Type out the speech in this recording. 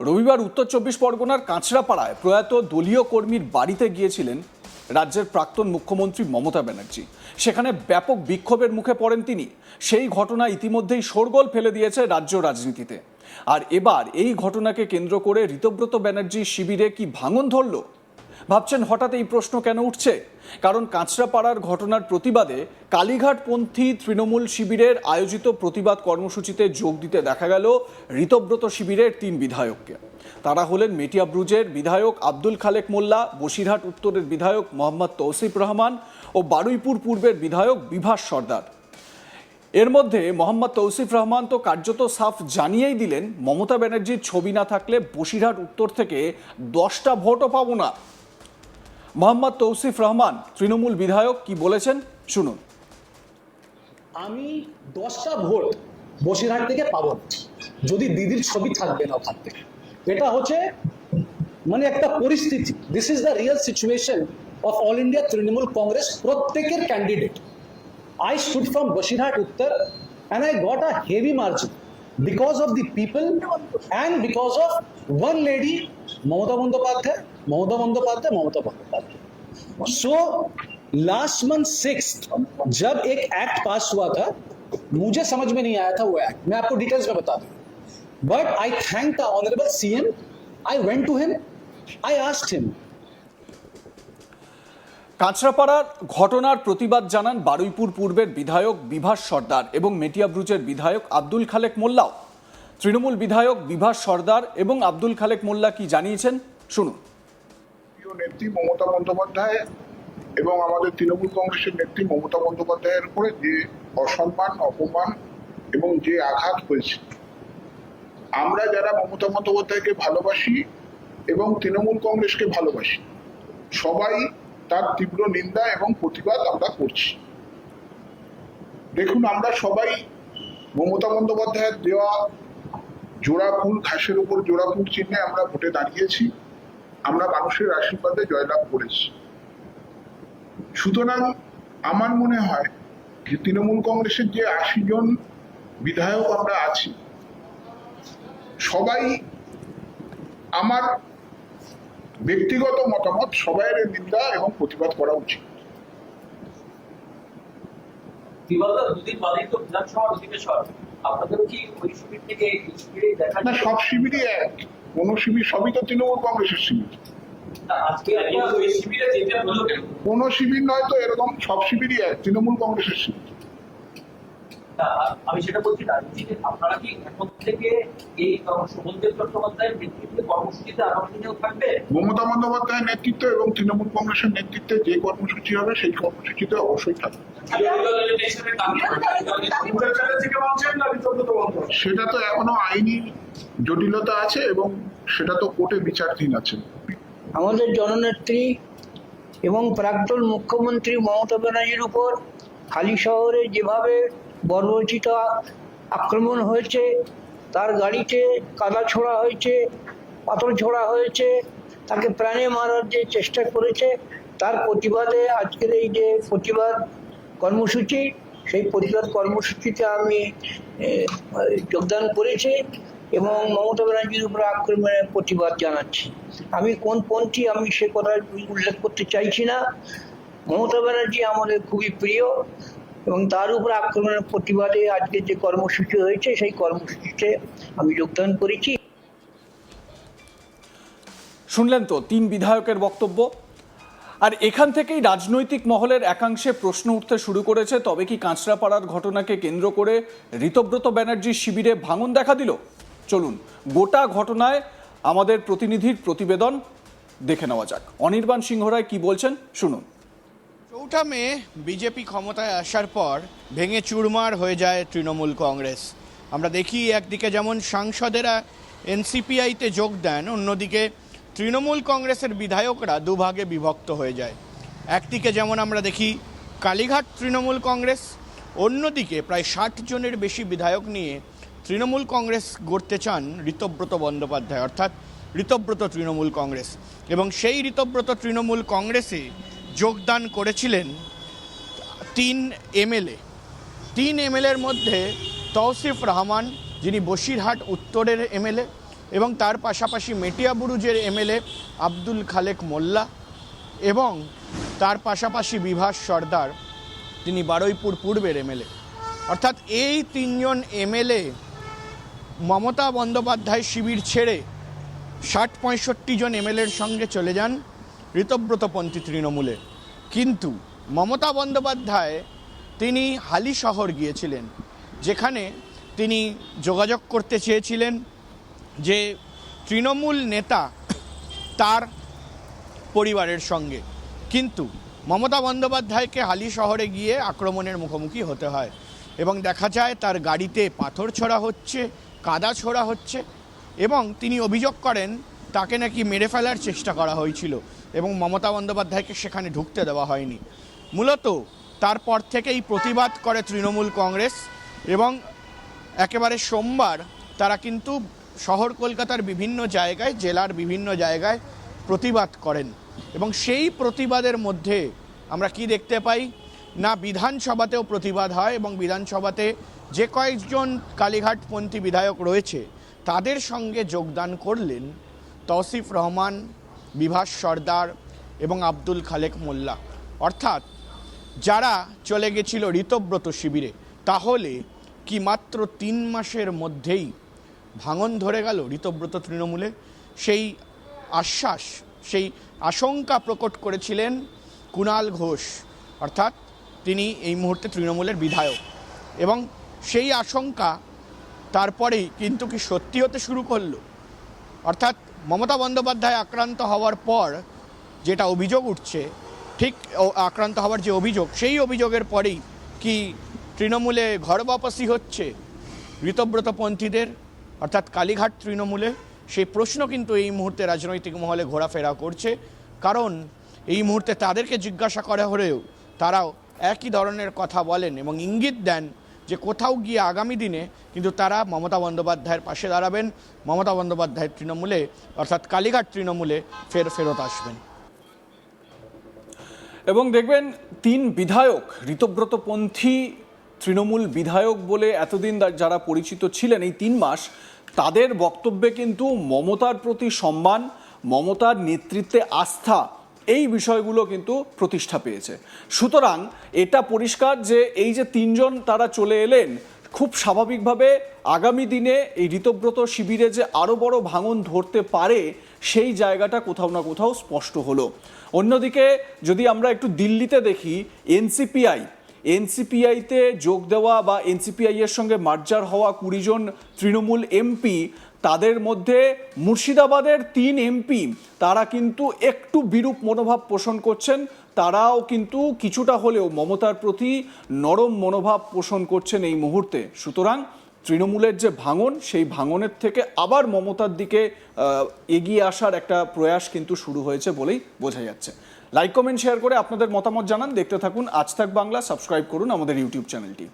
রবিবার উত্তর চব্বিশ পরগনার কাঁচরাপাড়ায় প্রয়াত দলীয় কর্মীর বাড়িতে গিয়েছিলেন রাজ্যের প্রাক্তন মুখ্যমন্ত্রী মমতা ব্যানার্জি। সেখানে ব্যাপক বিক্ষোভের মুখে পড়েন তিনি। সেই ঘটনা ইতিমধ্যেই শোরগোল ফেলে দিয়েছে রাজ্য রাজনীতিতে। আর এবার এই ঘটনাকে কেন্দ্র করে ঋতব্রত ব্যানার্জির শিবিরে কি ভাঙন ধরল? ভাবছেন হঠাৎ এই প্রশ্ন কেন উঠছে? কারণ কাঁচরাপাড়ার ঘটনার প্রতিবাদে কালীঘাটপন্থী তৃণমূল শিবিরের আয়োজিত প্রতিবাদ কর্মসূচিতে যোগ দিতে দেখা গেল ঋতব্রত শিবিরের 3 বিধায়ককে। তারা হলেন মেটিয়াব্রুজের বিধায়ক আব্দুল খালেক মোল্লা, বসিরহাট উত্তরের বিধায়ক মোহাম্মদ তৌসিফ রহমান ও বারুইপুর পূর্বের বিধায়ক বিভাস সর্দার। এর মধ্যে মোহাম্মদ তৌসিফ রহমান তো কার্যত সাফ জানিয়েই দিলেন, মমতা ব্যানার্জির ছবি না থাকলে বসিরহাট উত্তর থেকে 10টা ভোটও পাবো না। মোহাম্মদ তৌসিফ রহমান তৃণমূল বিধায়ক কি বলেছেন শুনুন। আমি 10টা ভোট বসিরহাট থেকে পাবো না যদি দিদির ছবি থাকবে না ওখান থেকে। এটা হচ্ছে মানে একটা পরিস্থিতি। This is the real situation of all India Trinamool Congress. প্রত্যেকের candidate I stood from Bashirhat Uttar and I got a heavy margin because of the people and because of one lady, Mamata Bandyopadhyay. So last month 6th जब एक act पास हुआ था, मुझे समझ में नहीं आया था वो एक्ट, मैं आपको डिटेल्स में बता दूं। But I thank the honorable CM. I went to him, I asked him. কাঁচরাপাড়ার ঘটনার প্রতিবাদ জানান বারুইপুর পূর্বের বিধায়ক বিভাস সর্দার এবং মেটিয়াব্রুজের বিধায়ক আব্দুল খালেক মোল্লাও। তৃণমূল বিধায়ক বিভাস সর্দার এবং আব্দুল খালেক মোল্লা কি জানিয়েছেন শুনুন। নেত্রী মমতা বন্দ্যোপাধ্যায় এবং আমাদের তৃণমূল কংগ্রেসের নেত্রী মমতা বন্দ্যোপাধ্যায়ের উপরে যে অসম্মান, অপমান এবং যে আঘাত হয়েছে, আমরা যারা মমতা বন্দ্যোপাধ্যায়কে ভালোবাসি এবং তৃণমূল কংগ্রেসকে ভালোবাসি, সবাই তার তীব্র নিন্দা এবং প্রতিবাদ আমরা করছি। দেখুন, আমরা সবাই মমতা বন্দ্যোপাধ্যায়ের দেওয়া জোড়া ফুল, ঘাসের উপর জোড়া ফুল চিহ্নে আমরা ভোটে দাঁড়িয়েছি। আমরা মানুষের আশীর্বাদে জয়লাভ করেছি। সুতরাং আমার মনে হয় যে তৃণমূল কংগ্রেসের যে 80 জন বিধায়ক আমরা আছি, সবাই, আমার ব্যক্তিগত মতামত, সবাইয়ের নিন্দা এবং প্রতিবাদ করা উচিত। না, সব শিবিরই এক, কোন শিবির, সবই তো তৃণমূল কংগ্রেসের শিবির। কোন শিবির নয় তো এরকম, সব শিবিরই এক, তৃণমূল কংগ্রেসের শিবির। আমি সেটা বলছি না, আপনারা কি এখন থেকে এই সুমনদেব চট্টোপাধ্যায়ের নেতৃত্বে কর্মসূচিতে আগামী দিনেও থাকবে? মমতা বন্দ্যোপাধ্যায়ের নেতৃত্ব এবং তৃণমূল কংগ্রেসের নেতৃত্বে যে কর্মসূচি হবে সেই কর্মসূচিতে অবশ্যই থাকবে। সেটা তো এখনো আইনি জটিলতা আছে এবং সেটা তো কোর্টে বিচারাধীন আছে। আমাদের জননেত্রী এবং প্রাক্তন মুখ্যমন্ত্রী মমতা ব্যানার্জির উপর হালি শহরে যেভাবে বর্বরচিত আক্রমণ হয়েছে, তার গাড়িতে কাদা ছোড়া হয়েছে, পাথর ছোড়া হয়েছে, তাকে প্রাণে মারার যে চেষ্টা করেছে, তার প্রতিবাদে আজকের এই যে প্রতিবাদ কর্মসূচি, সেই প্রতিবাদ কর্মসূচিতে আমি যোগদান করেছি এবং মমতা ব্যানার্জির উপর আক্রমণের প্রতিবাদ জানাচ্ছি। আমি কোন পন্থী আমি সে কথা উল্লেখ করতে চাইছি না। মমতা ব্যানার্জি আমাদের খুবই প্রিয় এবং তার উপর আক্রমণের প্রতিবাদে আজকে যে কর্মসূচি হয়েছে সেই কর্মসূচিতে আমি যোগদান করেছি। শুনলেন তো 3 বিধায়কের বক্তব্য। আর এখান থেকেই রাজনৈতিক মহলের একাংশে প্রশ্ন উঠতে শুরু করেছে, তবে কি কাঁচরাপাড়ার ঘটনাকে কেন্দ্র করে ঋতব্রত ব্যানার্জির শিবিরে ভাঙন দেখা দিল? চলুন গোটা ঘটনায় আমাদের প্রতিনিধির প্রতিবেদন দেখে নেওয়া যাক। অনির্বাণ সিংহ রায় কি বলছেন শুনুন। 4 মে বিজেপি ক্ষমতায় আসার পর ভেঙে চুরমার হয়ে যায় তৃণমূল কংগ্রেস। আমরা দেখি একদিকে যেমন সাংসদেরা এনসিপিআইতে যোগ দেন, অন্যদিকে তৃণমূল কংগ্রেসের বিধায়করা দুভাগে বিভক্ত হয়ে যায়। একদিকে যেমন আমরা দেখি কালীঘাট তৃণমূল কংগ্রেস, অন্যদিকে প্রায় 60 জনের বেশি বিধায়ক নিয়ে তৃণমূল কংগ্রেস গড়তে চান ঋতব্রত বন্দ্যোপাধ্যায়, অর্থাৎ ঋতব্রত তৃণমূল কংগ্রেস। এবং সেই ঋতব্রত তৃণমূল কংগ্রেসে যোগদান করেছিলেন 3 এমএলএ। 3 এমএলএর মধ্যে তৌসিফ রহমান, যিনি বসিরহাট উত্তরের এমএলএ, এবং তার পাশাপাশি মেটিয়াবুরুজের এমএলএ আব্দুল খালেক মোল্লা এবং তার পাশাপাশি বিভাস সর্দার, তিনি বারুইপুর পূর্বের এমএলএ। অর্থাৎ এই তিনজন এমএলএ মমতা বন্দ্যোপাধ্যায় শিবির ছেড়ে ৬০-৬৫ জন এমএলএর সঙ্গে চলে যান ঋতব্রতপন্থী তৃণমূলে। কিন্তু মমতা বন্দ্যোপাধ্যায় তিনি হালিশহর গিয়েছিলেন, যেখানে তিনি যোগাযোগ করতে চেয়েছিলেন যে তৃণমূল নেতা তার পরিবারের সঙ্গে। কিন্তু মমতা বন্দ্যোপাধ্যায়কে হালিশহরে গিয়ে আক্রমণের মুখোমুখি হতে হয় এবং দেখা যায় তার গাড়িতে পাথর ছোড়া হচ্ছে, কাদা ছোড়া হচ্ছে এবং তিনি অভিযোগ করেন তাকে নাকি মেরে ফেলার চেষ্টা করা হয়েছিল এবং মমতা বন্দ্যোপাধ্যায়কে সেখানে ঢুকতে দেওয়া হয়নি। মূলত তারপর থেকেই প্রতিবাদ করে তৃণমূল কংগ্রেস এবং একেবারে সোমবার তারা কিন্তু শহর কলকাতার বিভিন্ন জায়গায়, জেলার বিভিন্ন জায়গায় প্রতিবাদ করেন এবং সেই প্রতিবাদের মধ্যে আমরা কি দেখতে পাই না, বিধানসভাতেও প্রতিবাদ হয় এবং বিধানসভাতে যে কয়েকজন কালীঘাটপন্থী বিধায়ক রয়েছে তাদের সঙ্গে যোগদান করলেন তৌসিফ রহমান, বিভাস সর্দার এবং আব্দুল খালেক মোল্লা। অর্থাৎ যারা চলে গেছিল ঋতব্রত শিবিরে। তাহলে কি মাত্র 3 মাসের মধ্যেই ভাঙন ধরে গেল ঋতব্রত তৃণমূলে? সেই আশ্বাস, সেই আশঙ্কা প্রকট করেছিলেন কুণাল ঘোষ, অর্থাৎ তিনি এই মুহূর্তে তৃণমূলের বিধায়ক, এবং সেই আশঙ্কা তারপরেই কিন্তু কি সত্যি হতে শুরু করলো। অর্থাৎ মমতা বন্দ্যোপাধ্যায় আক্রান্ত হওয়ার পর যেটা অভিযোগ উঠছে, ঠিক আক্রান্ত হওয়ার যে অভিযোগ, সেই অভিযোগের পরেই কি তৃণমূলে ঘর বাপাসি হচ্ছে ঋতব্রতপন্থীদের, অর্থাৎ কালীঘাট তৃণমূলে? সেই প্রশ্ন কিন্তু এই মুহূর্তে রাজনৈতিক মহলে ঘোরাফেরা করছে। কারণ এই মুহূর্তে তাদেরকে জিজ্ঞাসা করা হলেও তারাও একই ধরনের কথা বলেন এবং ইঙ্গিত দেন যে কোথাও গিয়ে আগামী দিনে কিন্তু তারা মমতা বন্দ্যোপাধ্যায়ের পাশে দাঁড়াবেন, মমতা বন্দ্যোপাধ্যায়ের তৃণমূলে অর্থাৎ কালীঘাট তৃণমূলে ফেরত আসবেন। এবং দেখবেন 3 বিধায়ক ঋতব্রতপন্থী তৃণমূল বিধায়ক বলে এতদিন যারা পরিচিত ছিলেন, এই 3 মাস তাদের বক্তব্যে কিন্তু মমতার প্রতি সম্মান, মমতার নেতৃত্বে আস্থা, এই বিষয়গুলো কিন্তু প্রতিষ্ঠা পেয়েছে। সুতরাং এটা পরিষ্কার যে এই যে 3 জন তারা চলে এলেন, খুব স্বাভাবিকভাবে আগামী দিনে এই ঋতব্রত শিবিরে যে আরও বড় ভাঙন ধরতে পারে সেই জায়গাটা কোথাও না কোথাও স্পষ্ট হলো। অন্যদিকে যদি আমরা একটু দিল্লিতে দেখি, এনসিপিআইতে যোগ দেওয়া বা এনসিপিআই এর সঙ্গে মার্জার হওয়া 20 জন তৃণমূল এমপি, তাদের মধ্যে মুর্শিদাবাদের 3 এমপি তারা কিন্তু একটু বিরূপ মনোভাব পোষণ করছেন। তারাও কিন্তু কিছুটা হলেও মমতার প্রতি নরম মনোভাব পোষণ করছেন এই মুহূর্তে। সুতরাং তৃণমূলের যে ভাঙন, সেই ভাঙনের থেকে আবার মমতার দিকে এগিয়ে আসার একটা প্রয়াস কিন্তু শুরু হয়েছে বলেই বোঝা যাচ্ছে। লাইক, কমেন্ট, শেয়ার করে আপনাদের মতামত জানান। দেখতে থাকুন আজ তাক বাংলা, সাবস্ক্রাইব করুন আমাদের ইউটিউব চ্যানেলটি।